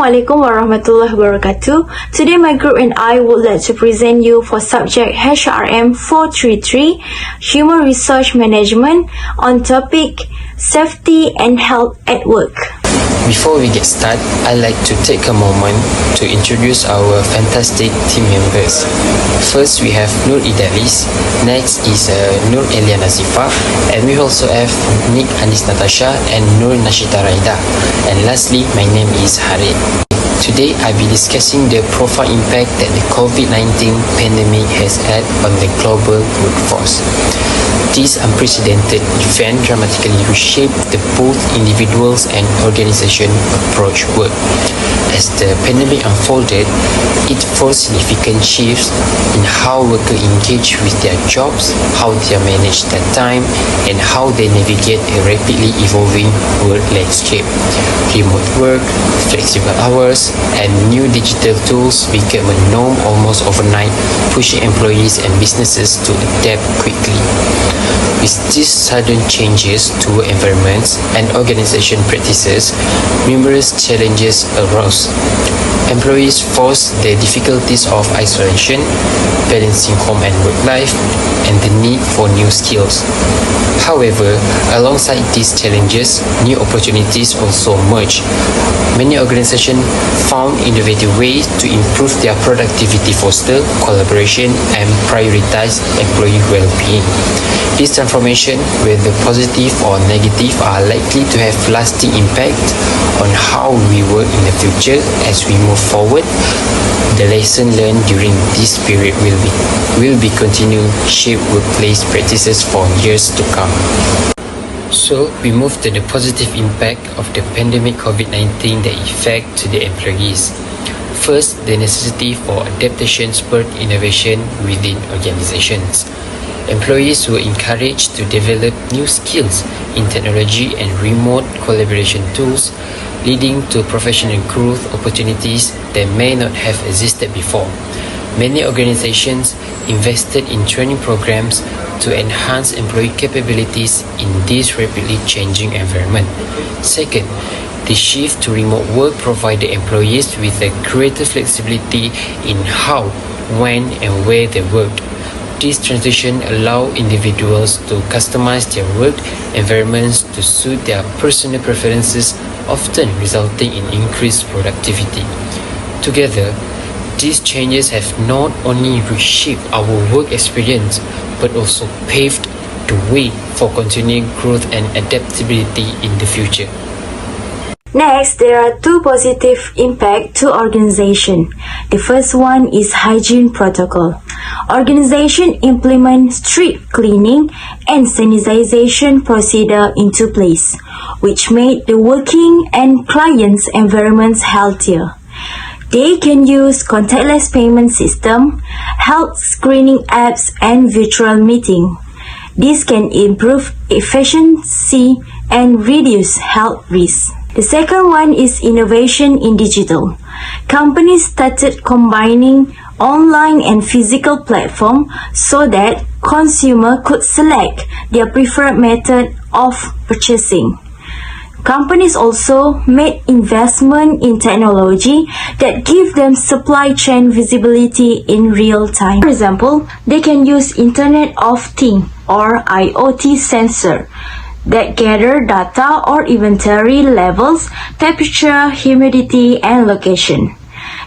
Assalamualaikum warahmatullahi wabarakatuh. Today my group and I would like to present you for subject Hrm433 Human Resource Management on topic Safety and Health at Work. Before we get started, I'd like to take a moment to introduce our fantastic team members. First, we have Nur Idalis. Next is Nur Elia Nazifa. And we also have Nick Anis Natasha and Nur Nashita Raida. And lastly, my name is Harid. Today, I'll be discussing the profound impact that the COVID-19 pandemic has had on the global workforce. This unprecedented event dramatically reshaped the both individuals and organization approach work. As the pandemic unfolded, it forced significant shifts in how workers engage with their jobs, how they manage their time, and how they navigate a rapidly evolving work landscape. Remote work, flexible hours, and new digital tools became a norm almost overnight, pushing employees and businesses to adapt quickly. With these sudden changes to work environments and organization practices, numerous challenges arose. Employees faced the difficulties of isolation, balancing home and work life, and the need for new skills. However, alongside these challenges, new opportunities also emerged. Many organizations found innovative ways to improve their productivity, foster collaboration, and prioritize employee well-being. This transformation, whether positive or negative, are likely to have lasting impact on how we work in the future. As we move forward, the lesson learned during this period will be continued shape workplace practices for years to come. So, we move to the positive impact of the pandemic COVID-19 that affect to the employees. First, the necessity for adaptation spurred innovation within organizations. Employees were encouraged to develop new skills in technology and remote collaboration tools, leading to professional growth opportunities that may not have existed before. Many organizations invested in training programs to enhance employee capabilities in this rapidly changing environment. Second, the shift to remote work provided employees with a greater flexibility in how, when, and where they worked. This transition allowed individuals to customize their work environments to suit their personal preferences, often resulting in increased productivity. Together, these changes have not only reshaped our work experience, but also paved the way for continuing growth and adaptability in the future. Next, there are two positive impacts to organization. The first one is hygiene protocol. Organization implement strict cleaning and sanitization procedure into place, which made the working and clients' environments healthier. They can use contactless payment system, health screening apps, and virtual meeting. This can improve efficiency and reduce health risks. The second one is innovation in digital. Companies started combining online and physical platform so that consumer could select their preferred method of purchasing. Companies also made investment in technology that give them supply chain visibility in real time. For example, they can use Internet of Things or IoT sensor that gather data or inventory levels, temperature, humidity, and location.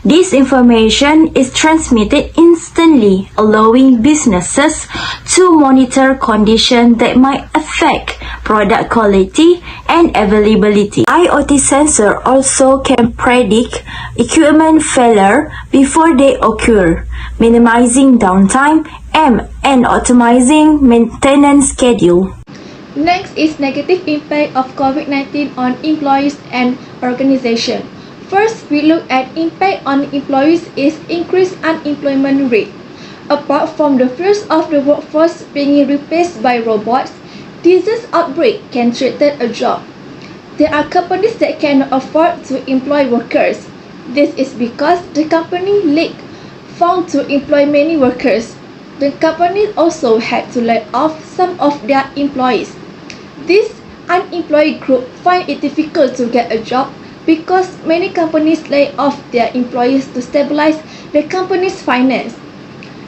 This information is transmitted instantly, allowing businesses to monitor conditions that might affect product quality and availability. IoT sensor also can predict equipment failure before they occur, minimizing downtime and optimizing maintenance schedule. Next is negative impact of COVID-19 on employees and organization. First, we look at impact on employees is increased unemployment rate. Apart from the fears of the workforce being replaced by robots, disease outbreak can threaten a job. There are companies that cannot afford to employ workers. This is because the company lack funds to employ many workers. The company also had to lay off some of their employees. This unemployed group find it difficult to get a job because many companies lay off their employees to stabilize the company's finance.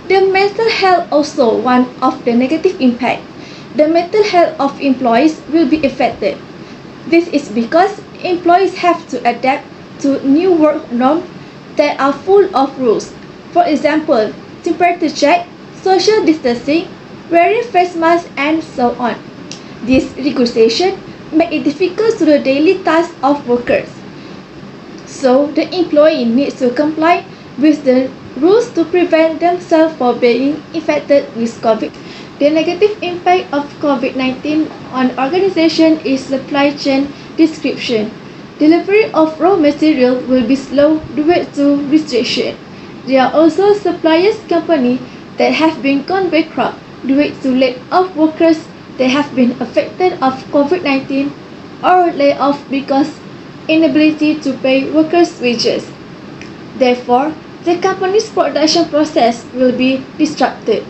The mental health also one of the negative impact. The mental health of employees will be affected. This is because employees have to adapt to new work norms that are full of rules. For example, temperature check, social distancing, wearing face masks, and so on. This regulation make it difficult to the daily tasks of workers. So the employee needs to comply with the rules to prevent themselves from being infected with COVID. The negative impact of COVID-19 on organization is supply chain disruption. Delivery of raw material will be slow due to restriction. There are also suppliers companies that have been gone bankrupt due to laid off workers that have been affected of COVID-19 or laid off because inability to pay workers' wages. Therefore, the company's production process will be disrupted.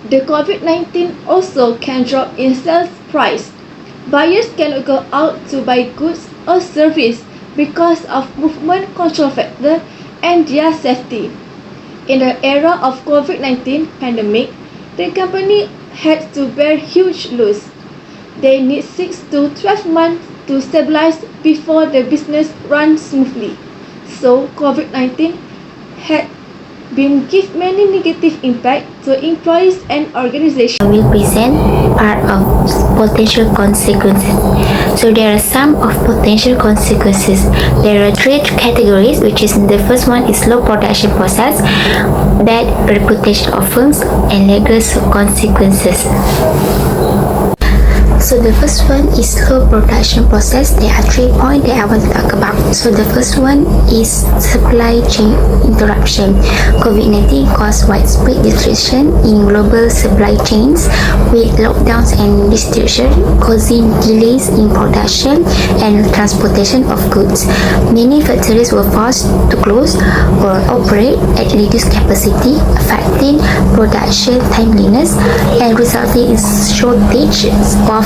The COVID-19 also can drop in sales price. Buyers cannot go out to buy goods or service because of movement control factor and their safety. In the era of COVID-19 pandemic, the company had to bear huge loss. They need 6 to 12 months to stabilize before the business runs smoothly. So COVID-19 had been give many negative impact to employees and organizations. I will present part of potential consequences. So there are some of potential consequences. There are three categories, which is the first one is slow production process, bad reputation of firms, and legal consequences. So the first one is slow production process. There are 3 points that I want to talk about. So the first one is supply chain interruption. COVID-19 caused widespread disruption in global supply chains with lockdowns and restrictions causing delays in production and transportation of goods. Many factories were forced to close or operate at reduced capacity, affecting production timeliness and resulting in shortages of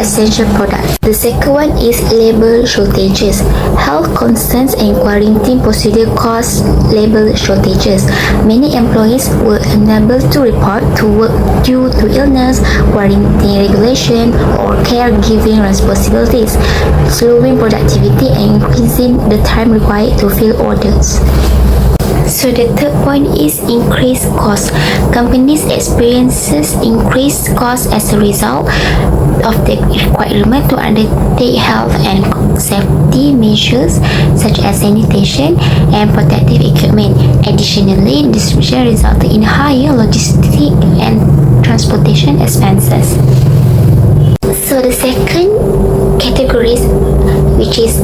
essential products. The second one is labor shortages. Health concerns and quarantine procedure cause labor shortages. Many employees were unable to report to work due to illness, quarantine regulation, or caregiving responsibilities, slowing productivity and increasing the time required to fill orders. So the third point is increased cost. Companies experiences increased cost as a result of the requirement to undertake health and safety measures such as sanitation and protective equipment. Additionally, disruption resulted in higher logistic and transportation expenses. So the second category, which is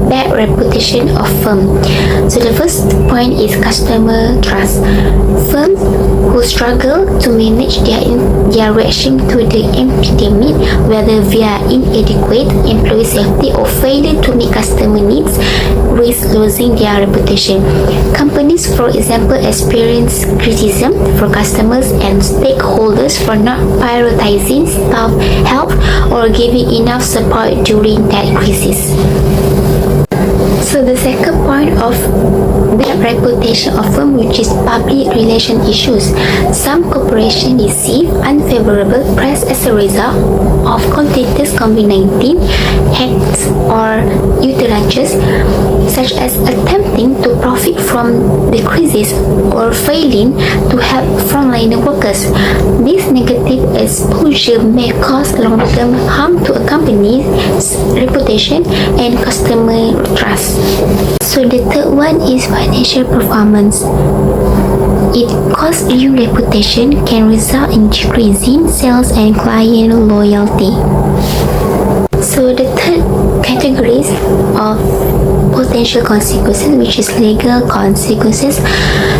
bad reputation of firm. So the first point is customer trust. Firms who struggle to manage their reaction to the epidemic, whether via inadequate employee safety or failure to meet customer needs, risk losing their reputation. Companies, for example, experience criticism from customers and stakeholders for not prioritizing staff health or giving enough support during that crisis. So the second point of bad reputation of firm, which is public relation issues. Some corporations receive unfavorable press as a result of contagious COVID-19 acts or outrages, such as attempting to profit from the crisis or failing to help frontline workers. This negative exposure may cause long-term harm to a company's reputation and customer trust. So the third one is financial performance. It costs your reputation can result in decreasing sales and client loyalty. So the third categories of potential consequences, which is legal consequences.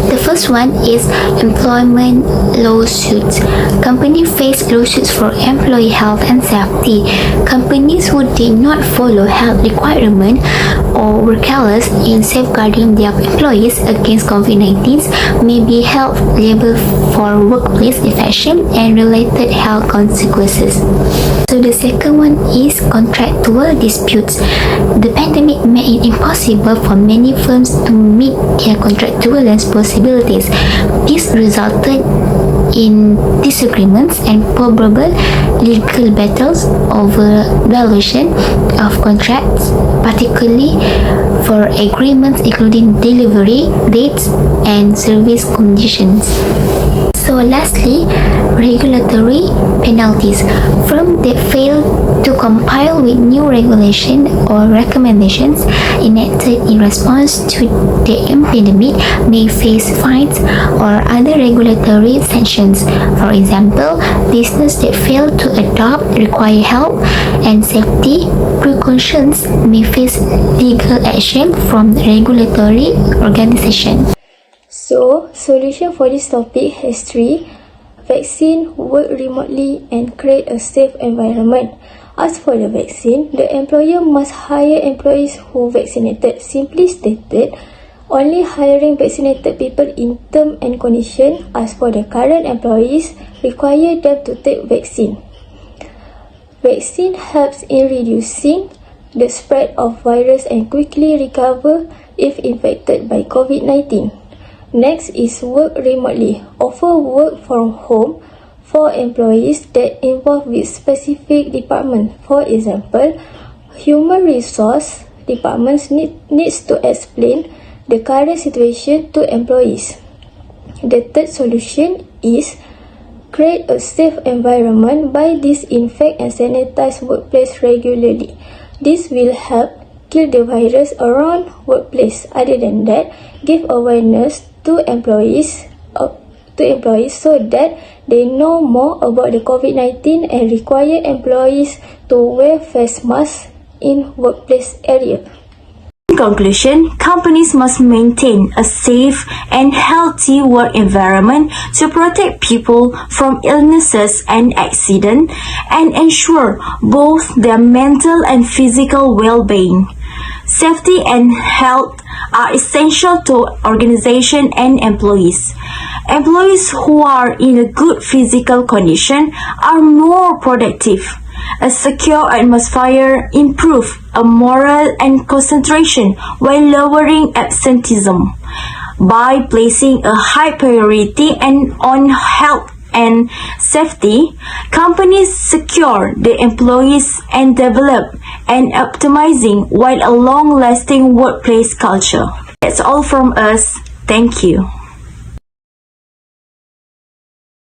The first one is employment lawsuits. Companies face lawsuits for employee health and safety. Companies who did not follow health requirements or were careless in safeguarding their employees against COVID-19 may be held liable for workplace infection and related health consequences. So the second one is contractual disputes. The pandemic made it impossible for many firms to meet their contractual responsibilities. This resulted in disagreements and probable legal battles over valuation of contracts, particularly for agreements including delivery dates and service conditions. So lastly, regulatory penalties. Firms that fail to comply with new regulation or recommendations enacted in response to the pandemic may face fines or other regulatory sanctions. For example, businesses that fail to adopt required health and safety precautions may face legal action from regulatory organizations. So, solution for this topic has 3. Vaccine, work remotely and create a safe environment. As for the vaccine, the employer must hire employees who vaccinated. Simply stated, only hiring vaccinated people in term and condition. As for the current employees, require them to take vaccine. Vaccine helps in reducing the spread of virus and quickly recover if infected by COVID-19. Next is work remotely. Offer work from home for employees that involve with specific departments. For example, human resource departments needs to explain the current situation to employees. The third solution is create a safe environment by disinfect and sanitize workplace regularly. This will help kill the virus around workplace. Other than that, give awareness to employees so that they know more about the COVID-19 and require employees to wear face masks in workplace area. In conclusion, companies must maintain a safe and healthy work environment to protect people from illnesses and accidents and ensure both their mental and physical well-being. Safety and health are essential to organization and employees. Employees who are in a good physical condition are more productive. A secure atmosphere improves morale and concentration while lowering absenteeism. By placing a high priority on health and safety, companies secure their employees and develop an optimizing while a long-lasting workplace culture. That's all from us. Thank you.